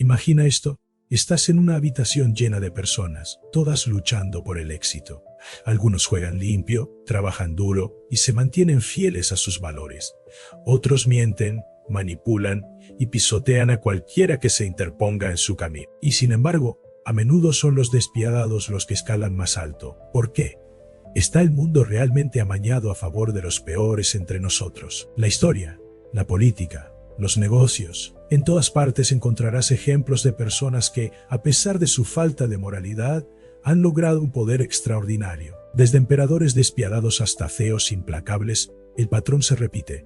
Imagina esto. Estás en una habitación llena de personas, todas luchando por el éxito. Algunos juegan limpio, trabajan duro y se mantienen fieles a sus valores. Otros mienten, manipulan y pisotean a cualquiera que se interponga en su camino. Y sin embargo, a menudo son los despiadados los que escalan más alto. ¿Por qué? ¿Está el mundo realmente amañado a favor de los peores entre nosotros? La historia, la política, los negocios. En todas partes encontrarás ejemplos de personas que, a pesar de su falta de moralidad, han logrado un poder extraordinario. Desde emperadores despiadados hasta CEOs implacables, el patrón se repite.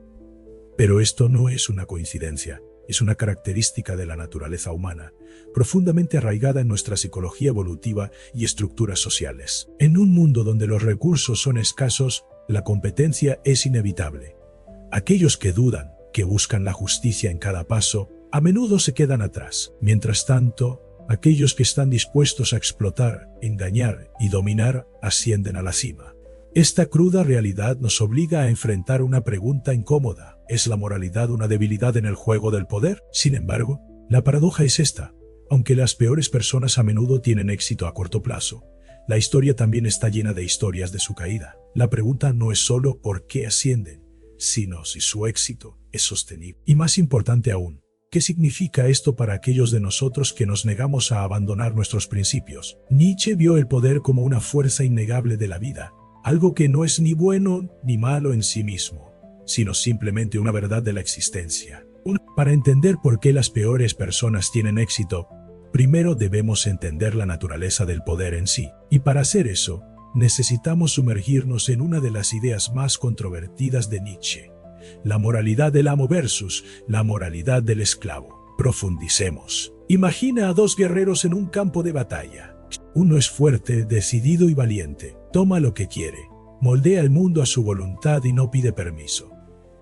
Pero esto no es una coincidencia, es una característica de la naturaleza humana, profundamente arraigada en nuestra psicología evolutiva y estructuras sociales. En un mundo donde los recursos son escasos, la competencia es inevitable. Aquellos que dudan, que buscan la justicia en cada paso, a menudo se quedan atrás. Mientras tanto, aquellos que están dispuestos a explotar, engañar y dominar ascienden a la cima. Esta cruda realidad nos obliga a enfrentar una pregunta incómoda. ¿Es la moralidad una debilidad en el juego del poder? Sin embargo, la paradoja es esta. Aunque las peores personas a menudo tienen éxito a corto plazo, la historia también está llena de historias de su caída. La pregunta no es solo por qué ascienden, sino si su éxito es sostenible. Y más importante aún, ¿qué significa esto para aquellos de nosotros que nos negamos a abandonar nuestros principios? Nietzsche vio el poder como una fuerza innegable de la vida, algo que no es ni bueno ni malo en sí mismo, sino simplemente una verdad de la existencia. Para entender por qué las peores personas tienen éxito, primero debemos entender la naturaleza del poder en sí. Y para hacer eso, necesitamos sumergirnos en una de las ideas más controvertidas de Nietzsche: la moralidad del amo versus la moralidad del esclavo. Profundicemos. Imagina a dos guerreros en un campo de batalla. Uno es fuerte, decidido y valiente. Toma lo que quiere. Moldea el mundo a su voluntad y no pide permiso.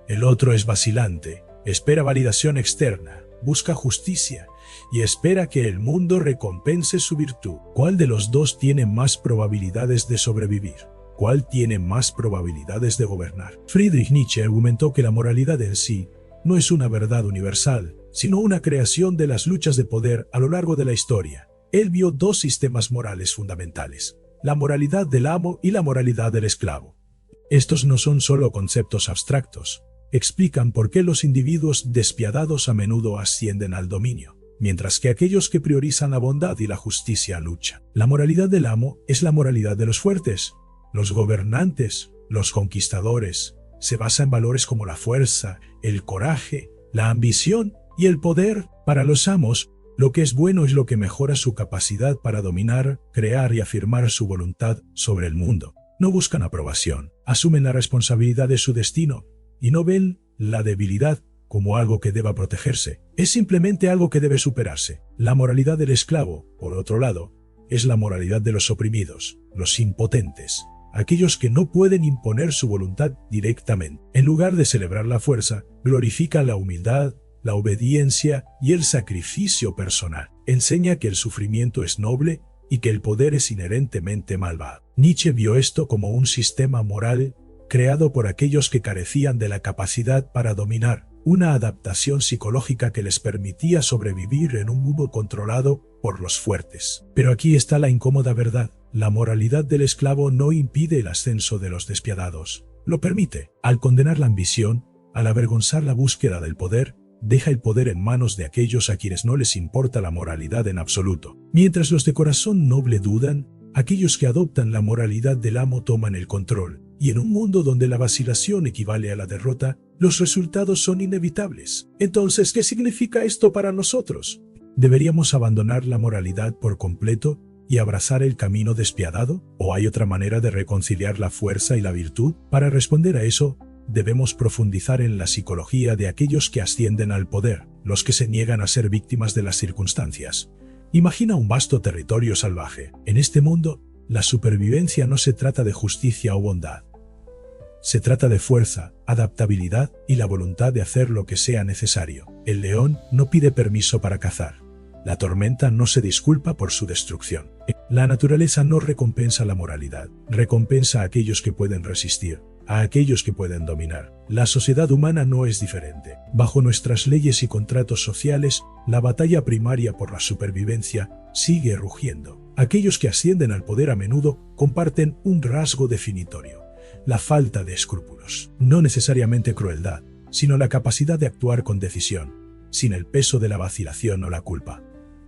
El otro es vacilante. Espera validación externa. Busca justicia y espera que el mundo recompense su virtud. ¿Cuál de los dos tiene más probabilidades de sobrevivir? ¿Cuál tiene más probabilidades de gobernar? Friedrich Nietzsche argumentó que la moralidad en sí no es una verdad universal, sino una creación de las luchas de poder a lo largo de la historia. Él vio dos sistemas morales fundamentales: la moralidad del amo y la moralidad del esclavo. Estos no son solo conceptos abstractos, explican por qué los individuos despiadados a menudo ascienden al dominio, mientras que aquellos que priorizan la bondad y la justicia luchan. La moralidad del amo es la moralidad de los fuertes. Los gobernantes, los conquistadores, se basa en valores como la fuerza, el coraje, la ambición y el poder. Para los amos, lo que es bueno es lo que mejora su capacidad para dominar, crear y afirmar su voluntad sobre el mundo. No buscan aprobación, asumen la responsabilidad de su destino y no ven la debilidad como algo que deba protegerse. Es simplemente algo que debe superarse. La moralidad del esclavo, por otro lado, es la moralidad de los oprimidos, los impotentes, aquellos que no pueden imponer su voluntad directamente. En lugar de celebrar la fuerza, glorifica la humildad, la obediencia y el sacrificio personal. Enseña que el sufrimiento es noble y que el poder es inherentemente malvado. Nietzsche vio esto como un sistema moral creado por aquellos que carecían de la capacidad para dominar, una adaptación psicológica que les permitía sobrevivir en un mundo controlado por los fuertes. Pero aquí está la incómoda verdad: la moralidad del esclavo no impide el ascenso de los despiadados, lo permite. Al condenar la ambición, al avergonzar la búsqueda del poder, deja el poder en manos de aquellos a quienes no les importa la moralidad en absoluto. Mientras los de corazón noble dudan, aquellos que adoptan la moralidad del amo toman el control. Y en un mundo donde la vacilación equivale a la derrota, los resultados son inevitables. Entonces, ¿qué significa esto para nosotros? ¿Deberíamos abandonar la moralidad por completo y abrazar el camino despiadado? ¿O hay otra manera de reconciliar la fuerza y la virtud? Para responder a eso, debemos profundizar en la psicología de aquellos que ascienden al poder, los que se niegan a ser víctimas de las circunstancias. Imagina un vasto territorio salvaje. En este mundo, la supervivencia no se trata de justicia o bondad. Se trata de fuerza, adaptabilidad y la voluntad de hacer lo que sea necesario. El león no pide permiso para cazar. La tormenta no se disculpa por su destrucción. La naturaleza no recompensa la moralidad, recompensa a aquellos que pueden resistir. a aquellos que pueden dominar. La sociedad humana no es diferente. Bajo nuestras leyes y contratos sociales, la batalla primaria por la supervivencia sigue rugiendo. Aquellos que ascienden al poder a menudo comparten un rasgo definitorio: la falta de escrúpulos. No necesariamente crueldad, sino la capacidad de actuar con decisión, sin el peso de la vacilación o la culpa.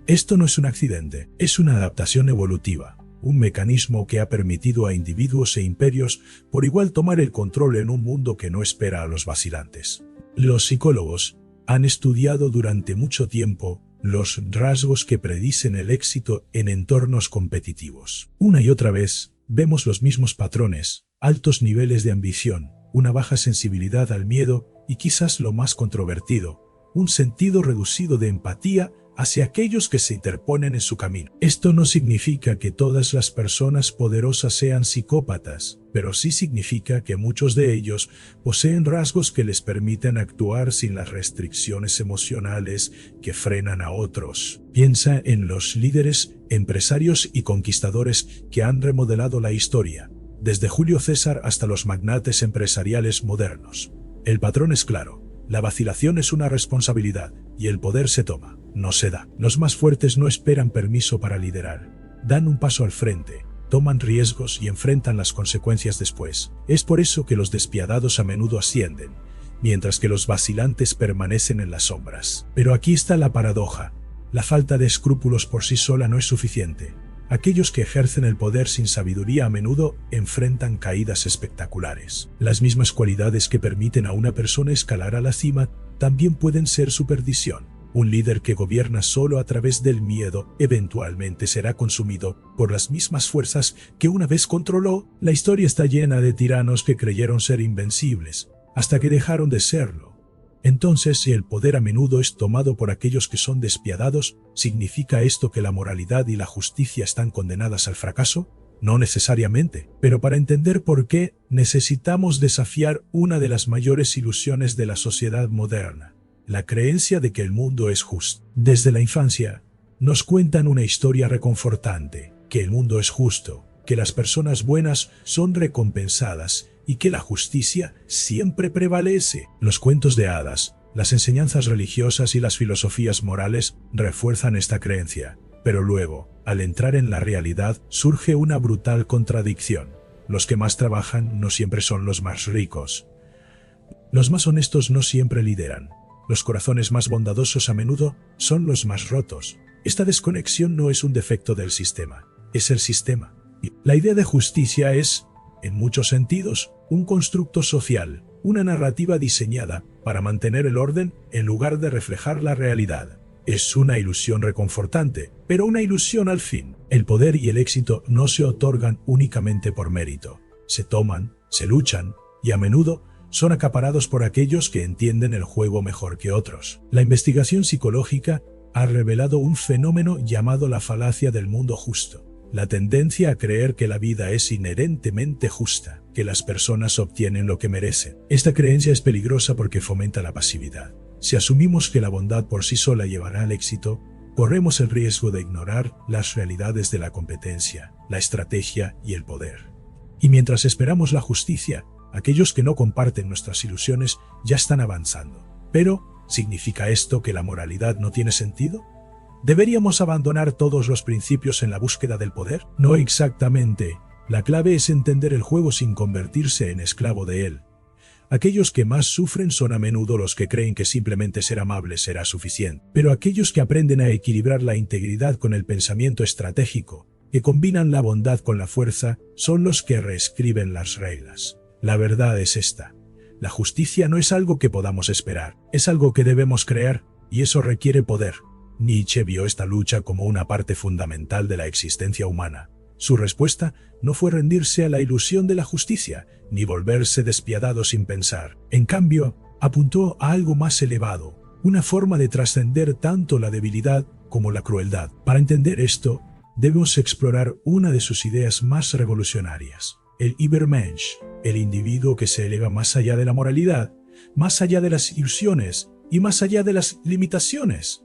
Esto no es un accidente, es una adaptación evolutiva, un mecanismo que ha permitido a individuos e imperios por igual tomar el control en un mundo que no espera a los vacilantes. Los psicólogos han estudiado durante mucho tiempo los rasgos que predicen el éxito en entornos competitivos. Una y otra vez vemos los mismos patrones: altos niveles de ambición, una baja sensibilidad al miedo y, quizás lo más controvertido, un sentido reducido de empatía hacia aquellos que se interponen en su camino. Esto no significa que todas las personas poderosas sean psicópatas, pero sí significa que muchos de ellos poseen rasgos que les permiten actuar sin las restricciones emocionales que frenan a otros. Piensa en los líderes, empresarios y conquistadores que han remodelado la historia, desde Julio César hasta los magnates empresariales modernos. El patrón es claro: la vacilación es una responsabilidad y el poder se toma, no se da. Los más fuertes no esperan permiso para liderar. Dan un paso al frente, toman riesgos y enfrentan las consecuencias después. Es por eso que los despiadados a menudo ascienden, mientras que los vacilantes permanecen en las sombras. Pero aquí está la paradoja: la falta de escrúpulos por sí sola no es suficiente. Aquellos que ejercen el poder sin sabiduría a menudo enfrentan caídas espectaculares. Las mismas cualidades que permiten a una persona escalar a la cima también pueden ser su perdición. Un líder que gobierna solo a través del miedo eventualmente será consumido por las mismas fuerzas que una vez controló. La historia está llena de tiranos que creyeron ser invencibles, hasta que dejaron de serlo. Entonces, si el poder a menudo es tomado por aquellos que son despiadados, ¿significa esto que la moralidad y la justicia están condenadas al fracaso? No necesariamente, pero para entender por qué, necesitamos desafiar una de las mayores ilusiones de la sociedad moderna: la creencia de que el mundo es justo. Desde la infancia, nos cuentan una historia reconfortante: que el mundo es justo, que las personas buenas son recompensadas y que la justicia siempre prevalece. Los cuentos de hadas, las enseñanzas religiosas y las filosofías morales refuerzan esta creencia. Pero luego, al entrar en la realidad, surge una brutal contradicción: los que más trabajan no siempre son los más ricos. Los más honestos no siempre lideran. Los corazones más bondadosos a menudo son los más rotos. Esta desconexión no es un defecto del sistema, es el sistema. La idea de justicia es, en muchos sentidos, un constructo social, una narrativa diseñada para mantener el orden en lugar de reflejar la realidad. Es una ilusión reconfortante, pero una ilusión al fin. El poder y el éxito no se otorgan únicamente por mérito. Se toman, se luchan y a menudo son acaparados por aquellos que entienden el juego mejor que otros. La investigación psicológica ha revelado un fenómeno llamado la falacia del mundo justo: la tendencia a creer que la vida es inherentemente justa, que las personas obtienen lo que merecen. Esta creencia es peligrosa porque fomenta la pasividad. Si asumimos que la bondad por sí sola llevará al éxito, corremos el riesgo de ignorar las realidades de la competencia, la estrategia y el poder. Y mientras esperamos la justicia, aquellos que no comparten nuestras ilusiones ya están avanzando. Pero, ¿significa esto que la moralidad no tiene sentido? ¿Deberíamos abandonar todos los principios en la búsqueda del poder? No exactamente. La clave es entender el juego sin convertirse en esclavo de él. Aquellos que más sufren son a menudo los que creen que simplemente ser amables será suficiente. Pero aquellos que aprenden a equilibrar la integridad con el pensamiento estratégico, que combinan la bondad con la fuerza, son los que reescriben las reglas. La verdad es esta: la justicia no es algo que podamos esperar, es algo que debemos crear, y eso requiere poder. Nietzsche vio esta lucha como una parte fundamental de la existencia humana. Su respuesta no fue rendirse a la ilusión de la justicia, ni volverse despiadado sin pensar. En cambio, apuntó a algo más elevado, una forma de trascender tanto la debilidad como la crueldad. Para entender esto, debemos explorar una de sus ideas más revolucionarias: el Übermensch, el individuo que se eleva más allá de la moralidad, más allá de las ilusiones y más allá de las limitaciones.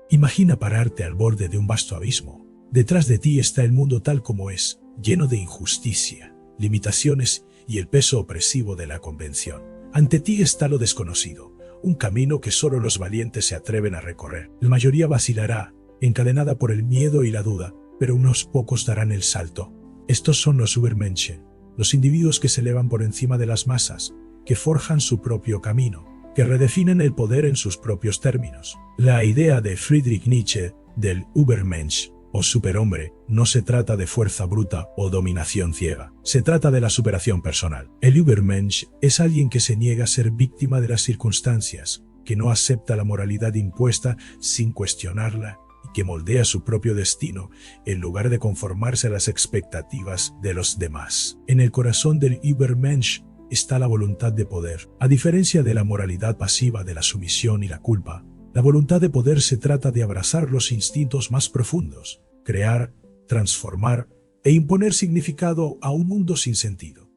Imagina pararte al borde de un vasto abismo. Detrás de ti está el mundo tal como es, lleno de injusticia, limitaciones y el peso opresivo de la convención. Ante ti está lo desconocido, un camino que solo los valientes se atreven a recorrer. La mayoría vacilará, encadenada por el miedo y la duda, pero unos pocos darán el salto. Estos son los Übermenschen, los individuos que se elevan por encima de las masas, que forjan su propio camino, que redefinen el poder en sus propios términos. La idea de Friedrich Nietzsche del Übermensch o superhombre no se trata de fuerza bruta o dominación ciega, se trata de la superación personal. El Übermensch es alguien que se niega a ser víctima de las circunstancias, que no acepta la moralidad impuesta sin cuestionarla y que moldea su propio destino en lugar de conformarse a las expectativas de los demás. En el corazón del Übermensch está la voluntad de poder. A diferencia de la moralidad pasiva de la sumisión y la culpa, la voluntad de poder se trata de abrazar los instintos más profundos, crear, transformar e imponer significado a un mundo sin sentido.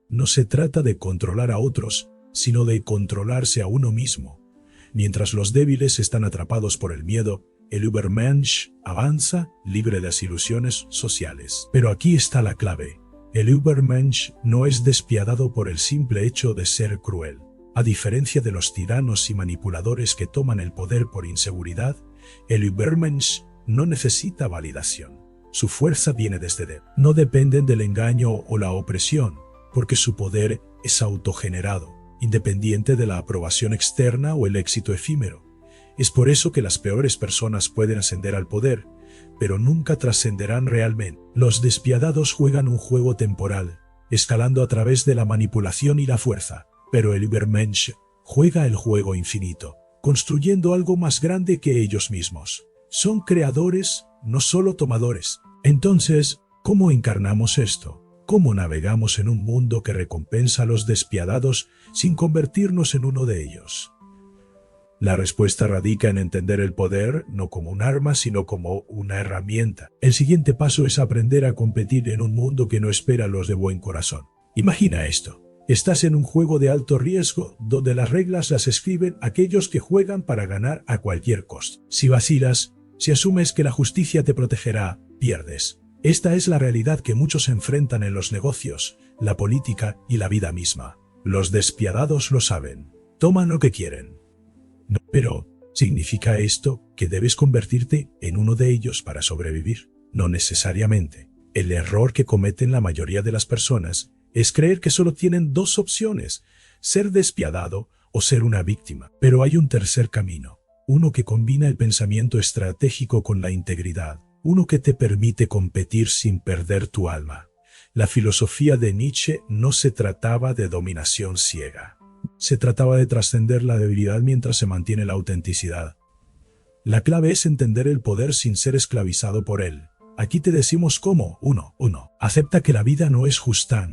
No se trata de controlar a otros, sino de controlarse a uno mismo. Mientras los débiles están atrapados por el miedo, el Übermensch avanza libre de las ilusiones sociales. Pero aquí está la clave. El Übermensch no es despiadado por el simple hecho de ser cruel. A diferencia de los tiranos y manipuladores que toman el poder por inseguridad, el Übermensch no necesita validación. Su fuerza viene desde dentro. No dependen del engaño o la opresión, porque su poder es autogenerado, independiente de la aprobación externa o el éxito efímero. Es por eso que las peores personas pueden ascender al poder, pero nunca trascenderán realmente. Los despiadados juegan un juego temporal, escalando a través de la manipulación y la fuerza. Pero el Übermensch juega el juego infinito, construyendo algo más grande que ellos mismos. Son creadores, no solo tomadores. Entonces, ¿cómo encarnamos esto? ¿Cómo navegamos en un mundo que recompensa a los despiadados sin convertirnos en uno de ellos? La respuesta radica en entender el poder no como un arma, sino como una herramienta. El siguiente paso es aprender a competir en un mundo que no espera a los de buen corazón. Imagina esto. Estás en un juego de alto riesgo donde las reglas las escriben aquellos que juegan para ganar a cualquier costo. Si vacilas, si asumes que la justicia te protegerá, pierdes. Esta es la realidad que muchos enfrentan en los negocios, la política y la vida misma. Los despiadados lo saben. Toman lo que quieren. No, pero, ¿significa esto que debes convertirte en uno de ellos para sobrevivir? No necesariamente. El error que cometen la mayoría de las personas es creer que solo tienen dos opciones, ser despiadado o ser una víctima. Pero hay un tercer camino, uno que combina el pensamiento estratégico con la integridad, uno que te permite competir sin perder tu alma. La filosofía de Nietzsche no se trataba de dominación ciega. Se trataba de trascender la debilidad mientras se mantiene la autenticidad. La clave es entender el poder sin ser esclavizado por él. Aquí te decimos cómo. 1. Acepta que la vida no es justa.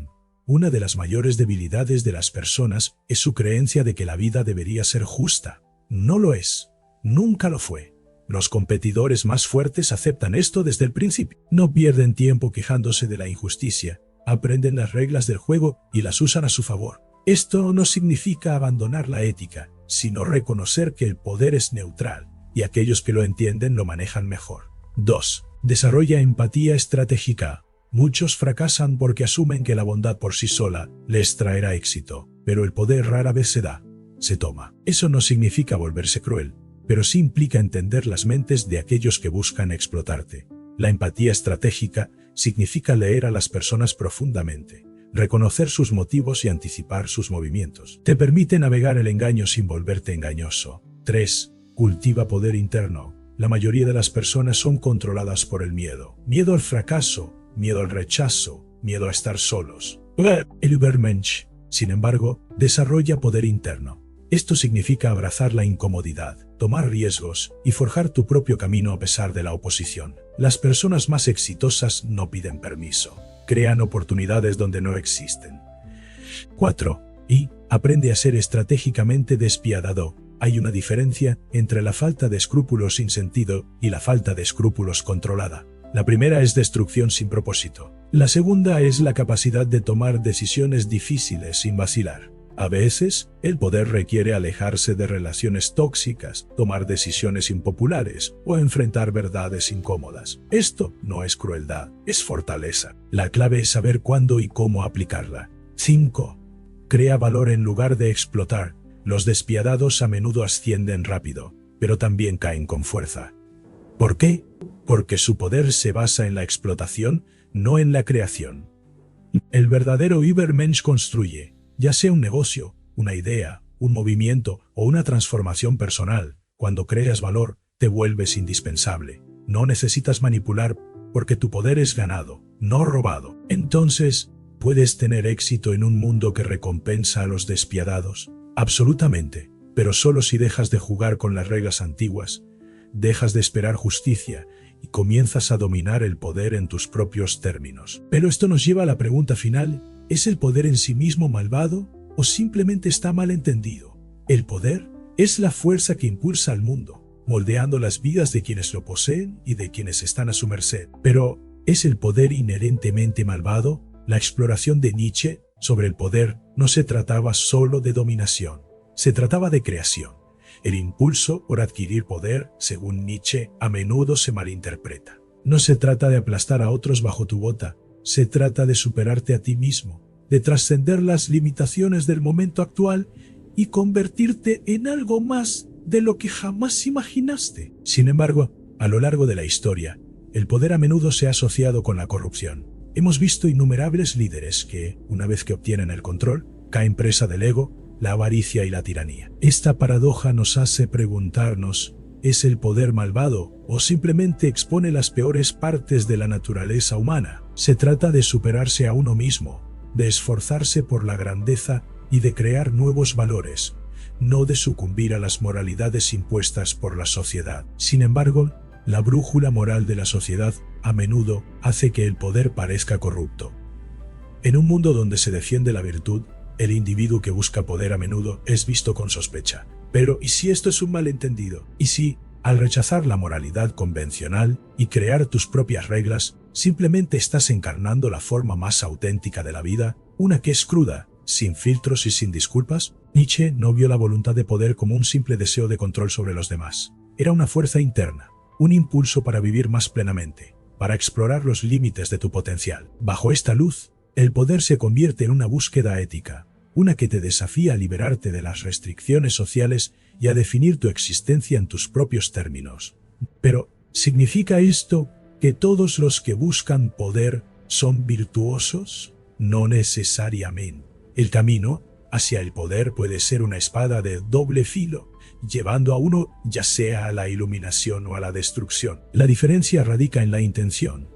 Una de las mayores debilidades de las personas es su creencia de que la vida debería ser justa. No lo es. Nunca lo fue. Los competidores más fuertes aceptan esto desde el principio. No pierden tiempo quejándose de la injusticia. Aprenden las reglas del juego y las usan a su favor. Esto no significa abandonar la ética, sino reconocer que el poder es neutral y aquellos que lo entienden lo manejan mejor. 2. Desarrolla empatía estratégica. Muchos fracasan porque asumen que la bondad por sí sola les traerá éxito, pero el poder rara vez se da, se toma. Eso no significa volverse cruel, pero sí implica entender las mentes de aquellos que buscan explotarte. La empatía estratégica significa leer a las personas profundamente, reconocer sus motivos y anticipar sus movimientos. Te permite navegar el engaño sin volverte engañoso. 3. Cultiva poder interno. La mayoría de las personas son controladas por el miedo. Miedo al fracaso, miedo al rechazo, miedo a estar solos. El Übermensch, sin embargo, desarrolla poder interno. Esto significa abrazar la incomodidad, tomar riesgos y forjar tu propio camino a pesar de la oposición. Las personas más exitosas no piden permiso. Crean oportunidades donde no existen. 4. Y aprende a ser estratégicamente despiadado. Hay una diferencia entre la falta de escrúpulos sin sentido y la falta de escrúpulos controlada. La primera es destrucción sin propósito. La segunda es la capacidad de tomar decisiones difíciles sin vacilar. A veces, el poder requiere alejarse de relaciones tóxicas, tomar decisiones impopulares o enfrentar verdades incómodas. Esto no es crueldad, es fortaleza. La clave es saber cuándo y cómo aplicarla. 5. Crea valor en lugar de explotar. Los despiadados a menudo ascienden rápido, pero también caen con fuerza. ¿Por qué? Porque su poder se basa en la explotación, no en la creación. El verdadero Übermensch construye, ya sea un negocio, una idea, un movimiento o una transformación personal. Cuando creas valor, te vuelves indispensable. No necesitas manipular porque tu poder es ganado, no robado. Entonces, ¿puedes tener éxito en un mundo que recompensa a los despiadados? Absolutamente, pero solo si dejas de jugar con las reglas antiguas, dejas de esperar justicia y comienzas a dominar el poder en tus propios términos. Pero esto nos lleva a la pregunta final: ¿es el poder en sí mismo malvado o simplemente está mal entendido? El poder es la fuerza que impulsa al mundo, moldeando las vidas de quienes lo poseen y de quienes están a su merced. Pero, ¿es el poder inherentemente malvado? La exploración de Nietzsche sobre el poder no se trataba solo de dominación, se trataba de creación. El impulso por adquirir poder, según Nietzsche, a menudo se malinterpreta. No se trata de aplastar a otros bajo tu bota, se trata de superarte a ti mismo, de trascender las limitaciones del momento actual y convertirte en algo más de lo que jamás imaginaste. Sin embargo, a lo largo de la historia, el poder a menudo se ha asociado con la corrupción. Hemos visto innumerables líderes que, una vez que obtienen el control, caen presa del ego, la avaricia y la tiranía. Esta paradoja nos hace preguntarnos: ¿es el poder malvado o simplemente expone las peores partes de la naturaleza humana? Se trata de superarse a uno mismo, de esforzarse por la grandeza y de crear nuevos valores, no de sucumbir a las moralidades impuestas por la sociedad. Sin embargo, la brújula moral de la sociedad a menudo hace que el poder parezca corrupto. En un mundo donde se defiende la virtud, el individuo que busca poder a menudo es visto con sospecha. Pero, ¿y si esto es un malentendido? ¿Y si, al rechazar la moralidad convencional y crear tus propias reglas, simplemente estás encarnando la forma más auténtica de la vida, una que es cruda, sin filtros y sin disculpas? Nietzsche no vio la voluntad de poder como un simple deseo de control sobre los demás. Era una fuerza interna, un impulso para vivir más plenamente, para explorar los límites de tu potencial. Bajo esta luz, el poder se convierte en una búsqueda ética, una que te desafía a liberarte de las restricciones sociales y a definir tu existencia en tus propios términos. Pero, ¿significa esto que todos los que buscan poder son virtuosos? No necesariamente. El camino hacia el poder puede ser una espada de doble filo, llevando a uno ya sea a la iluminación o a la destrucción. La diferencia radica en la intención.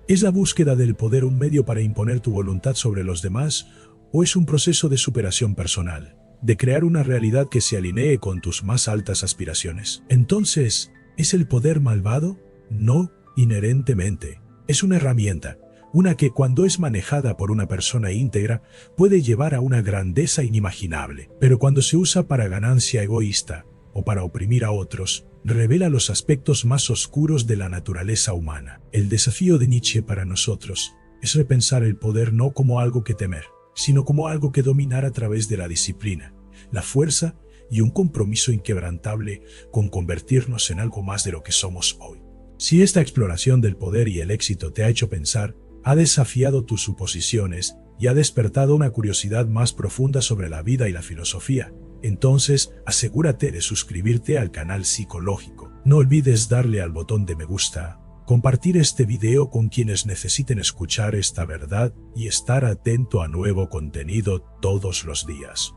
¿Es la búsqueda del poder un medio para imponer tu voluntad sobre los demás, o es un proceso de superación personal, de crear una realidad que se alinee con tus más altas aspiraciones? Entonces, ¿es el poder malvado? No, inherentemente. Es una herramienta, una que cuando es manejada por una persona íntegra puede llevar a una grandeza inimaginable, pero cuando se usa para ganancia egoísta o para oprimir a otros, revela los aspectos más oscuros de la naturaleza humana. El desafío de Nietzsche para nosotros es repensar el poder no como algo que temer, sino como algo que dominar a través de la disciplina, la fuerza y un compromiso inquebrantable con convertirnos en algo más de lo que somos hoy. Si esta exploración del poder y el éxito te ha hecho pensar, ha desafiado tus suposiciones y ha despertado una curiosidad más profunda sobre la vida y la filosofía, entonces asegúrate de suscribirte al canal Psicológico. No olvides darle al botón de me gusta, compartir este video con quienes necesiten escuchar esta verdad y estar atento a nuevo contenido todos los días.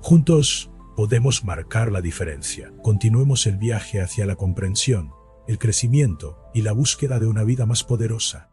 Juntos podemos marcar la diferencia. Continuemos el viaje hacia la comprensión, el crecimiento y la búsqueda de una vida más poderosa.